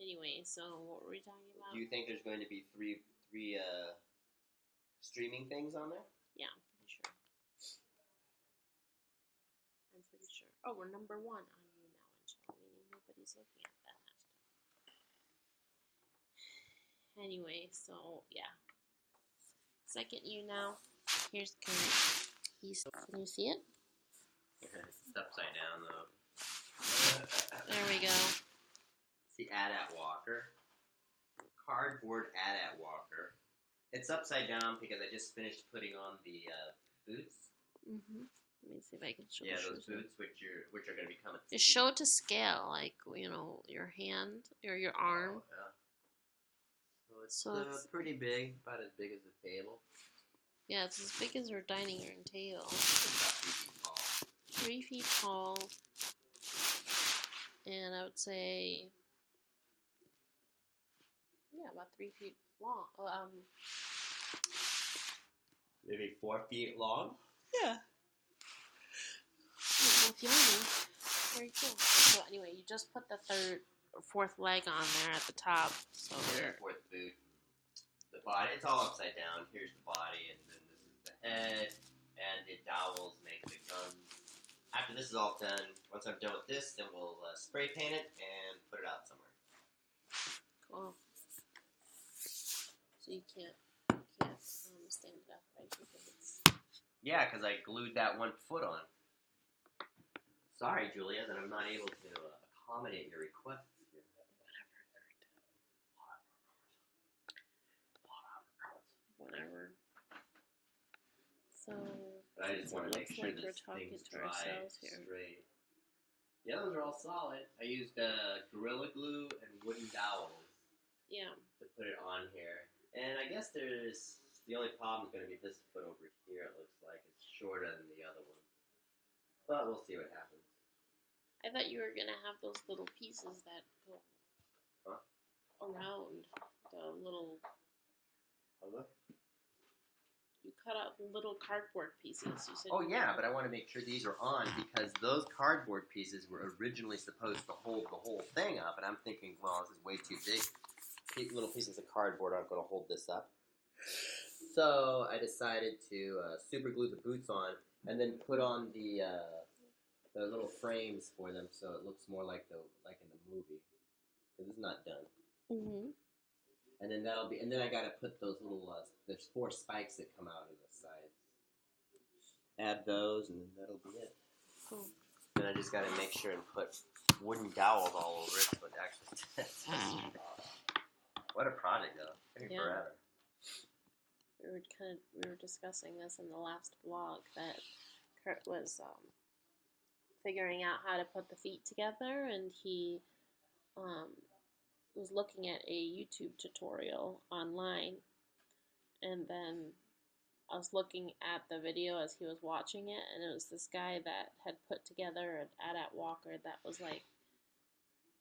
Anyway, so what were we talking about? Do you think there's going to be three streaming things on there? Yeah, I'm pretty sure. Oh, we're number 1 on YouNow and Chill, meaning nobody's looking at that hashtag. Anyway, so yeah. Second YouNow. Here's Kurt. Can you see it? It's upside down though. There we go. It's the AT-AT walker. Cardboard AT-AT walker. It's upside down because I just finished putting on the boots. Mm-hmm. Let me see if I can show. Yeah, those boots, which are going to become. Just show it to scale, like your hand or your arm. Oh, yeah. So it's pretty big, about as big as the table. Yeah, it's as big as our dining room table. It's about 3 feet tall. And I would say, yeah, about 3 feet long. Maybe 4 feet long. Yeah. Both yummy. Very cool. So anyway, you just put the 3rd or 4th leg on there at the top. So here's the 4th boot. The body, it's all upside down. Here's the body, and then this is the head, and the dowels make the guns. After this is all done, once I'm done with this, then we'll spray paint it and put it out somewhere. Cool. So you can't stand it up, right? Because it's... Yeah, because I glued that 1 foot on. Sorry, Julia, that I'm not able to accommodate your requests here. Whatever. So, but I just want to make sure like this thing's dry here. straight. Yeah, those are all solid. I used Gorilla Glue and wooden dowels. Yeah. To put it on here. And I guess the only problem is going to be this foot over here, it looks like. It's shorter than the other one. But we'll see what happens. I thought you were going to have those little pieces that go around the little... You cut out little cardboard pieces. You said. Oh yeah, but I want to make sure these are on because those cardboard pieces were originally supposed to hold the whole thing up, and I'm thinking, well, this is way too big. Little pieces of cardboard aren't going to hold this up. So I decided to super glue the boots on, and then put on the little frames for them, so it looks more like in the movie. Because it's not done. Mhm. And then and then I gotta put those little, there's 4 spikes that come out of the sides. Add those, and then that'll be it. Cool. Then I just gotta make sure and put wooden dowels all over it, but actually, what a project though. Taking forever. We were discussing this in the last vlog that Kurt was figuring out how to put the feet together, and he was looking at a YouTube tutorial online, and then I was looking at the video as he was watching it, and it was this guy that had put together an AT-AT walker that was like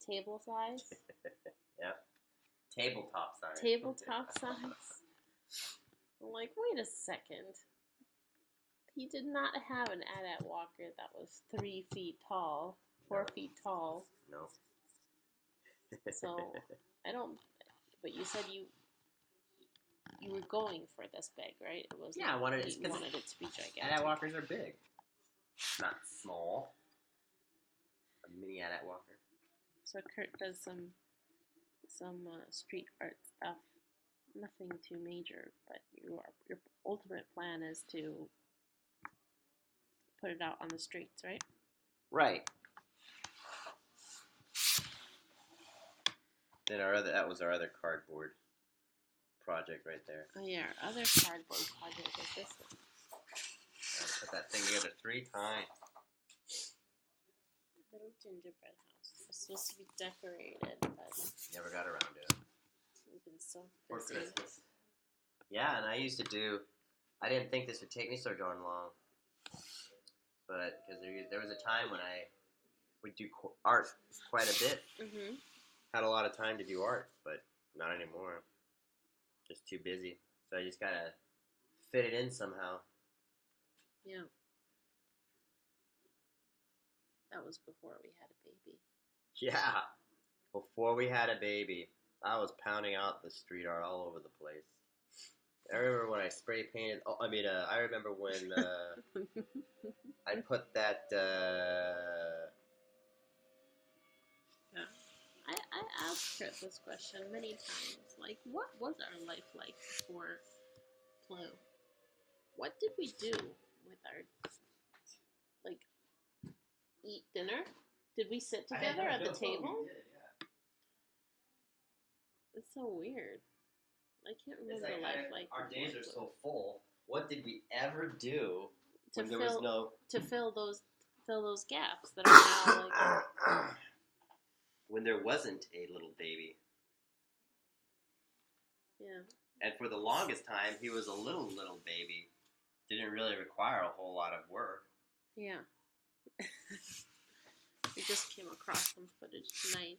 table size. Yep. Tabletop size. Tabletop size. I'm like, wait a second. He did not have an AT-AT walker that was 3 feet tall, 4 feet tall. No. So, I don't, but you said you were going for this big, right? It was I wanted it to be gigantic. AT-AT walkers are big. Not small. A mini AT-AT walker. So Kurt does some street art stuff. Nothing too major, but your ultimate plan is to put it out on the streets, right? Right. Then that was our other cardboard project right there. Oh yeah, our other cardboard project is this one. I put that thing together 3 times. Little gingerbread house. It was supposed to be decorated, but never got around to it. We've been so busy. For Christmas. Yeah, and I didn't think this would take me so darn long. But, because there was a time when I would do art quite a bit. Mm-hmm. Had a lot of time to do art, but not anymore. Just too busy. So I just gotta fit it in somehow. Yeah. That was before we had a baby. Yeah. Before we had a baby, I was pounding out the street art all over the place. I remember when I spray painted. Oh, I mean, I remember when I put that. Yeah. I asked Kurt this question many times. Like, what was our life like before Flu? What did we do with our, like, eat dinner? Did we sit together at the table? Did, yeah. It's so weird. I can't remember It's life like our days are Flu. so full. What did we ever do to when there fill was no to fill those gaps that are now like when there wasn't a little baby? yeah. And for the longest time, he was a little baby. Didn't really require a whole lot of work. Yeah. We just came across some footage tonight.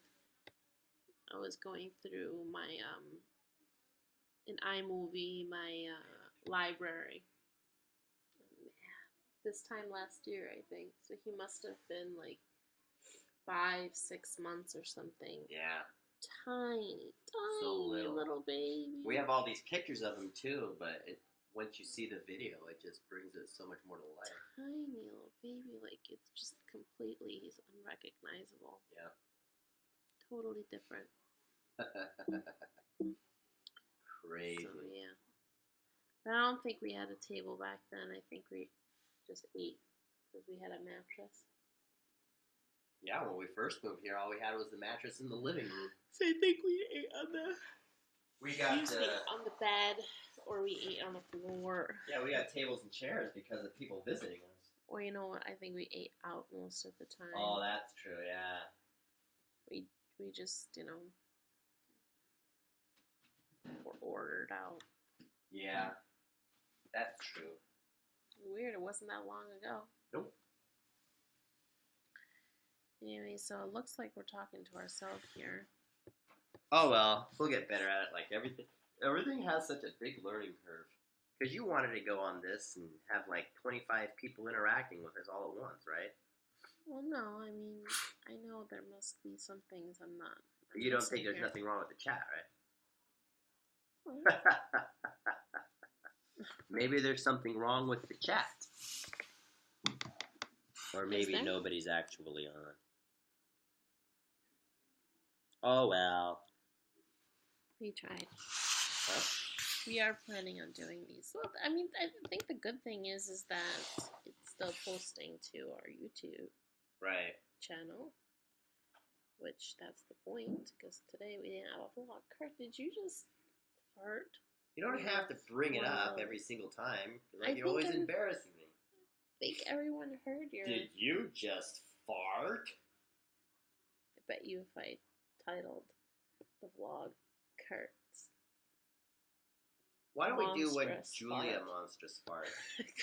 I was going through my in iMovie, my library. This time last year, I think. So he must have been like 5-6 months or something. Yeah. Tiny So little baby. We have all these pictures of him too, but once you see the video, it just brings it so much more to life. Tiny little baby, like it's just completely, he's unrecognizable. Yeah. Totally different. Crazy. So yeah. But I don't think we had a table back then. I think we just ate because we had a mattress. Yeah, when we first moved here, all we had was the mattress in the living room. So I think we ate on the Usually on the bed, or we ate on the floor. Yeah, we got tables and chairs because of people visiting us. Or you know what? I think we ate out most of the time. Oh, that's true. Yeah. We just were ordered out. Yeah, that's true. Weird. It wasn't that long ago. Nope. Anyway, so it looks like we're talking to ourselves here. Oh well, we'll get better at it. Like everything has such a big learning curve. Because you wanted to go on this and have like 25 people interacting with us all at once, right? Well, no, I mean, I know there must be some things I'm not. You don't think there's nothing wrong with the chat, right? Well, Maybe there's something wrong with the chat. Or maybe nobody's actually on. Oh well. We tried. Huh? We are planning on doing these. Well, I mean, I think the good thing is that it's still posting to our YouTube channel, which that's the point, because today we didn't have a vlog. Kurt, did you just fart? You don't have to bring it up every single time. Like, you're always embarrassing me. I think everyone heard your... Did you just fart? I bet you if I titled the vlog Kurt's Why don't we do when Monstrous Julia fart. Monstrous fart?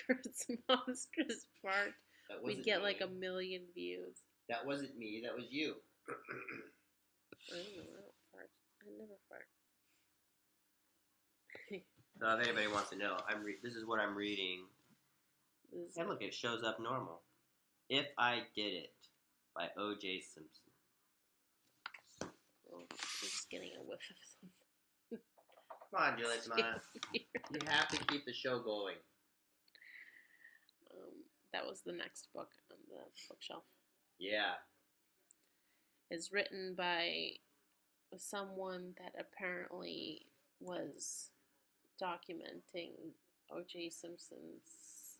Kurt's monstrous fart. That We'd wasn't get me. like 1 million views. That wasn't me. That was you. I don't know. I don't fart. I never fart. So if anybody wants to know, this is what I'm reading. And look, it shows up normal. If I Did It by O.J. Simpson. Well, I'm just getting a whiff of something. Come on, Julia, come on. You have to keep the show going. That was the next book on the bookshelf. Yeah. It's written by someone that apparently was documenting O.J. Simpson's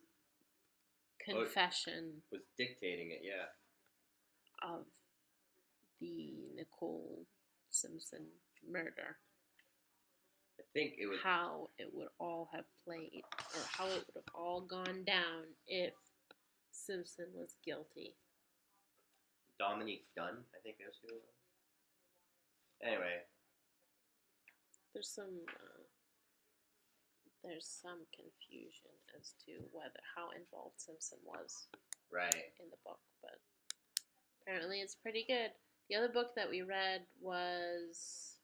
confession. Was dictating it, yeah. Of the Nicole Simpson murder. I think it was... How it would all have played, or how it would have all gone down if Simpson was guilty. Dominique Dunn, I think that's who it was. Anyway. There's some confusion as to how involved Simpson was in the book, but apparently it's pretty good. The other book that we read was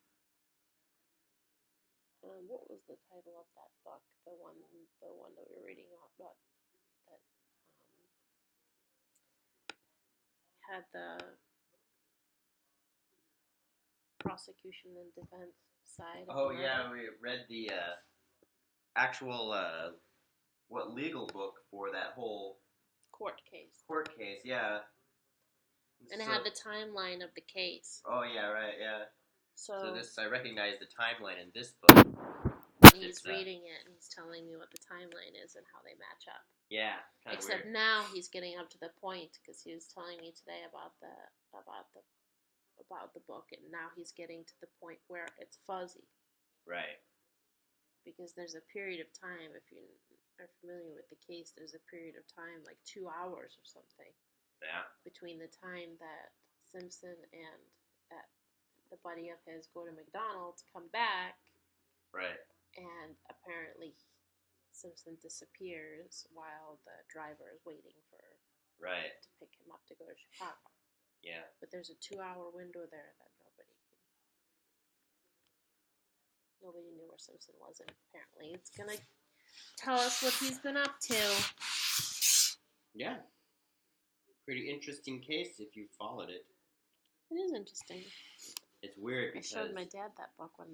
what was the title of that book? The one that we were reading about that had the prosecution and defense side. Oh yeah, we read the actual legal book for that whole court case. Yeah. And it had the timeline of the case. Oh yeah, right, yeah. So this, I recognize the timeline in this book. He's reading it and he's telling me what the timeline is and how they match up. Yeah, kind of Except weird. now he's getting up to the point because he was telling me today about the book, and now he's getting to the point where it's fuzzy. Right. Because there's a period of time, if you are familiar with the case, there's a period of time like 2 hours or something. Yeah. Between the time that Simpson and that the buddy of his go to McDonald's, come back. Right. And apparently Simpson disappears while the driver is waiting for to pick him up to go to Chicago. Yeah. But there's a 2-hour window there that nobody knew where Simpson was, and apparently it's gonna tell us what he's been up to. Yeah. Pretty interesting case if you followed it. It is interesting. It's weird because I showed my dad that book when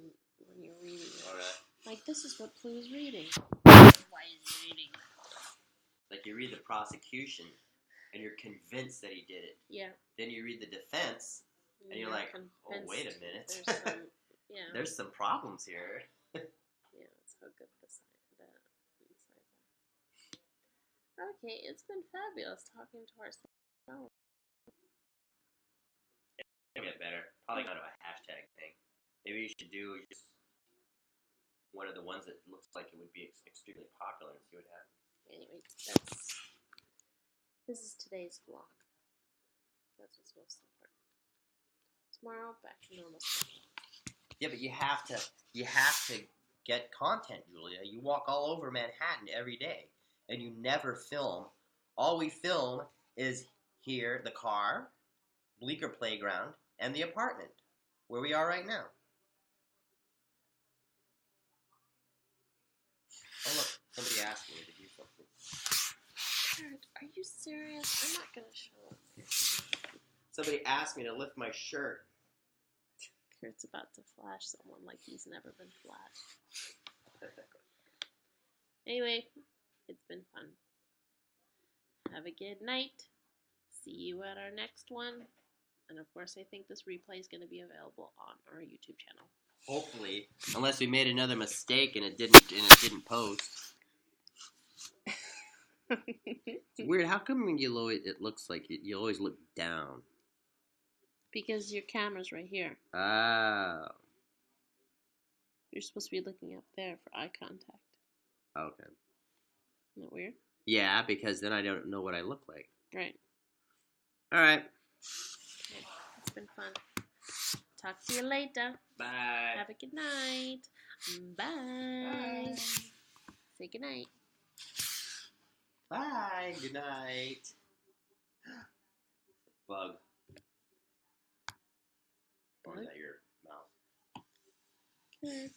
you were reading it. All right. Like, this is what Plu's reading. Why is he reading that? Like, you read the prosecution, and you're convinced that he did it. Yeah. Then you read the defense, and you're like, oh, wait a minute. There's some problems here. Yeah, that's how good the sides are. Okay, it's been fabulous talking to ourselves. It'll get better. Probably go to a hashtag thing. Maybe you should do just one of the ones that looks like it would be extremely popular and see what happens. Anyway, this is today's vlog. That's what's most important. Tomorrow, back to normal. Yeah, but you have to get content, Julia. You walk all over Manhattan every day, and you never film. All we film is here, the car, Bleecker Playground, and the apartment, where we are right now. Oh, look, somebody asked me to do something. Jared, are you serious? I'm not going to show up. Somebody asked me to lift my shirt. Kurt's about to flash someone like he's never been flashed. Anyway, it's been fun. Have a good night. See you at our next one. And of course, I think this replay is going to be available on our YouTube channel. Hopefully, unless we made another mistake and it didn't post. It's weird. How come when it looks like you always look down? Because your camera's right here. Oh. You're supposed to be looking up there for eye contact. Okay. Isn't that weird? Yeah, because then I don't know what I look like. Right. All right. Okay. It's been fun. Talk to you later. Bye. Have a good night. Bye. Bye. Say good night. Bye. Good night. Bug. Or is that your mouth? Good.